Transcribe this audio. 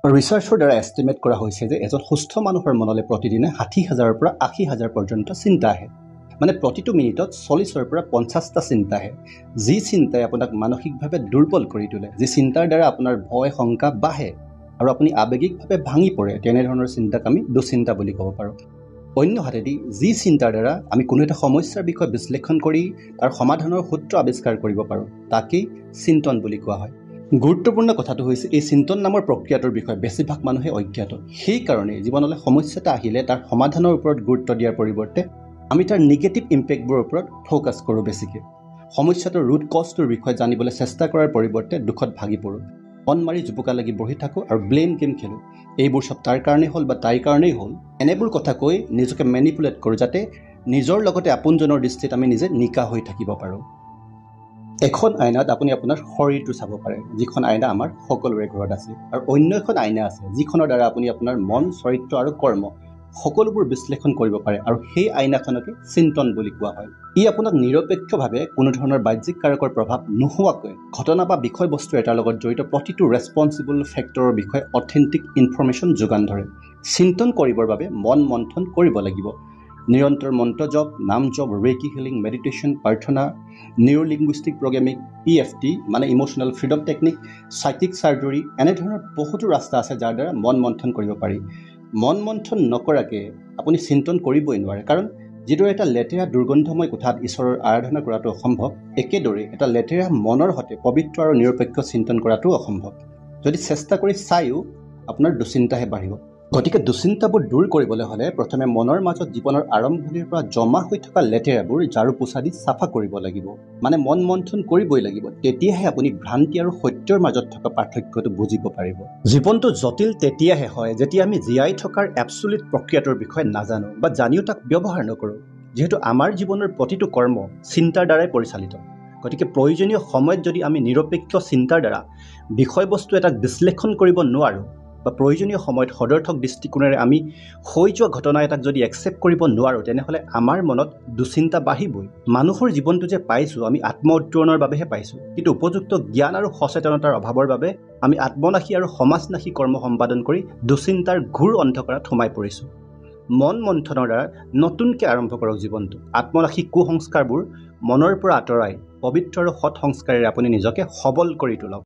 ৰিচাৰ্চৰ দ্বাৰা এষ্টিমেট কৰা হৈছে যে এজন সুস্থ মানুহৰ মনলৈ প্ৰতিদিনে 60,000ৰ পৰা 80,000 পৰ্যন্ত চিন্তা আহে। মানে প্ৰতিটো মিনিটত 40ৰ পৰা 50টা চিন্তা আহে, যি চিন্তাই আপোনাক মানসিকভাৱে দুৰ্বল কৰি তোলে, যি চিন্তাৰ দ্বাৰা আপোনাৰ ভয় শংকা বাঢ়ে আৰু আপুনি আৱেগিকভাৱে ভাঙি পৰে। তেনেধৰণৰ চিন্তাক আমি দুশ্চিন্তা বুলি ক'ব পাৰোঁ। অন্য হাতেদি যি চিন্তাৰ দ্বাৰা আমি কোনো এটা সমস্যাৰ বিষয়ে বিশ্লেষণ কৰি তাৰ সমাধানৰ সূত্ৰ আৱিষ্কাৰ কৰিব পাৰোঁ, তাকেই চিন্তন বুলি কোৱা হয়। গুৰুত্বপূৰ্ণ কথাটো হৈছে এই চিন্তন নামৰ প্ৰক্ৰিয়াটোৰ বিষয়ে বেছিভাগ মানুহে অজ্ঞাত। সেইকাৰণে জীৱনলৈ সমস্যা এটা আহিলে তাৰ সমাধানৰ ওপৰত গুৰুত্ব দিয়াৰ পৰিৱৰ্তে আমি তাৰ নিগেটিভ ইম্পেক্টবোৰৰ ওপৰত ফ'কাছ কৰোঁ বেছিকৈ। সমস্যাটোৰ ৰুট কজটোৰ বিষয়ে জানিবলৈ চেষ্টা কৰাৰ পৰিৱৰ্তে দুখত ভাগি পৰোঁ, মন মাৰি জুপুকা লাগি বহি থাকোঁ আৰু ব্লেম গেম খেলোঁ। এইবোৰ চব তাৰ কাৰণেই হ'ল বা তাইৰ কাৰণেই হ'ল, এনেবোৰ কথা কৈ নিজকে মেনিপুলেট কৰোঁ যাতে নিজৰ লগতে আপোনজনৰ দৃষ্টিত আমি নিজে নিকা হৈ থাকিব পাৰোঁ। এখন আইনাত আপুনি আপোনাৰ শৰীৰটো চাব পাৰে, যিখন আইনা আমাৰ সকলোৰে ঘৰত আছে, আৰু অন্য এখন আইনা আছে যিখনৰ দ্বাৰা আপুনি আপোনাৰ মন, চৰিত্ৰ আৰু কৰ্ম সকলোবোৰ বিশ্লেষণ কৰিব পাৰে, আৰু সেই আইনাখনকে চিন্তন বুলি কোৱা হয়। ই আপোনাক নিৰপেক্ষভাৱে কোনো ধৰণৰ বাহ্যিক কাৰকৰ প্ৰভাৱ নোহোৱাকৈ ঘটনা বা বিষয়বস্তু এটাৰ লগত জড়িত প্ৰতিটো ৰেছপনচিবল ফেক্টৰৰ বিষয়ে অথেণ্টিক ইনফৰমেশ্যন যোগান ধৰে। চিন্তন কৰিবৰ বাবে মন মন্থন কৰিব লাগিব। নিৰন্তৰ মন্ত্ৰ জপ, নাম জপ, ৰেকি হিলিং, মেডিটেশ্যন, প্ৰাৰ্থনা, নিউৰ'লিংগুইষ্টিক প্ৰগ্ৰেমিং, EFT মানে ইম'চনেল ফ্ৰীডম টেকনিক, চাইকিক চাৰ্জাৰী, এনেধৰণৰ বহুতো ৰাস্তা আছে যাৰ দ্বাৰা মন মন্থন কৰিব পাৰি। মন মন্থন নকৰাকৈ আপুনি চিন্তন কৰিবই নোৱাৰে, কাৰণ যিদৰে এটা লেতেৰা দুৰ্গন্ধময় কোঠাত ঈশ্বৰৰ আৰাধনা কৰাটো অসম্ভৱ, একেদৰে এটা লেতেৰা মনৰ সৈতে পবিত্ৰ আৰু নিৰপেক্ষ চিন্তন কৰাটো অসম্ভৱ। যদি চেষ্টা কৰি চায়ো আপোনাৰ দুশ্চিন্তাহে বাঢ়িব। গতিকে দুশ্চিন্তাবোৰ দূৰ কৰিবলৈ হ'লে প্ৰথমে মনৰ মাজত জীৱনৰ আৰম্ভণিৰ পৰা জমা হৈ থকা লেতেৰাবোৰ ঝাৰু পোছা দি চাফা কৰিব লাগিব। মানে মন মন্থন কৰিবই লাগিব। তেতিয়াহে আপুনি ভ্ৰান্তি আৰু সত্যৰ মাজত থকা পাৰ্থক্যটো বুজিব পাৰিব। জীৱনটো জটিল তেতিয়াহে হয় যেতিয়া আমি জীয়াই থকাৰ এবছলিউট প্ৰক্ৰিয়াটোৰ বিষয়ে নাজানো বা জানিও তাক ব্যৱহাৰ নকৰোঁ। যিহেতু আমাৰ জীৱনৰ প্ৰতিটো কৰ্ম চিন্তাৰ দ্বাৰাই পৰিচালিত, গতিকে প্ৰয়োজনীয় সময়ত যদি আমি নিৰপেক্ষ চিন্তাৰ দ্বাৰা বিষয়বস্তু এটাক বিশ্লেষণ কৰিব নোৱাৰোঁ বা প্ৰয়োজনীয় সময়ত সদৰ্থক দৃষ্টিকোণেৰে আমি হৈ যোৱা ঘটনা এটাক যদি একচেপ্ট কৰিব নোৱাৰোঁ, তেনেহ'লে আমাৰ মনত দুশ্চিন্তা বাঢ়িবই। মানুহৰ জীৱনটো যে পাইছোঁ আমি আত্ম উত্তৰণৰ বাবেহে পাইছোঁ, কিন্তু উপযুক্ত জ্ঞান আৰু সচেতনতাৰ অভাৱৰ বাবে আমি আত্মনাশী আৰু সমাজনাশী কৰ্ম সম্পাদন কৰি দুশ্চিন্তাৰ ঘোৰ অন্ধকাৰত সোমাই পৰিছোঁ। মন মন্থনৰ দ্বাৰা নতুনকৈ আৰম্ভ কৰক জীৱনটো। আত্মনাশী কুসংস্কাৰবোৰ মনৰ পৰা আঁতৰাই পবিত্ৰ আৰু সৎ সংস্কাৰেৰে আপুনি নিজকে সবল কৰি তোলক।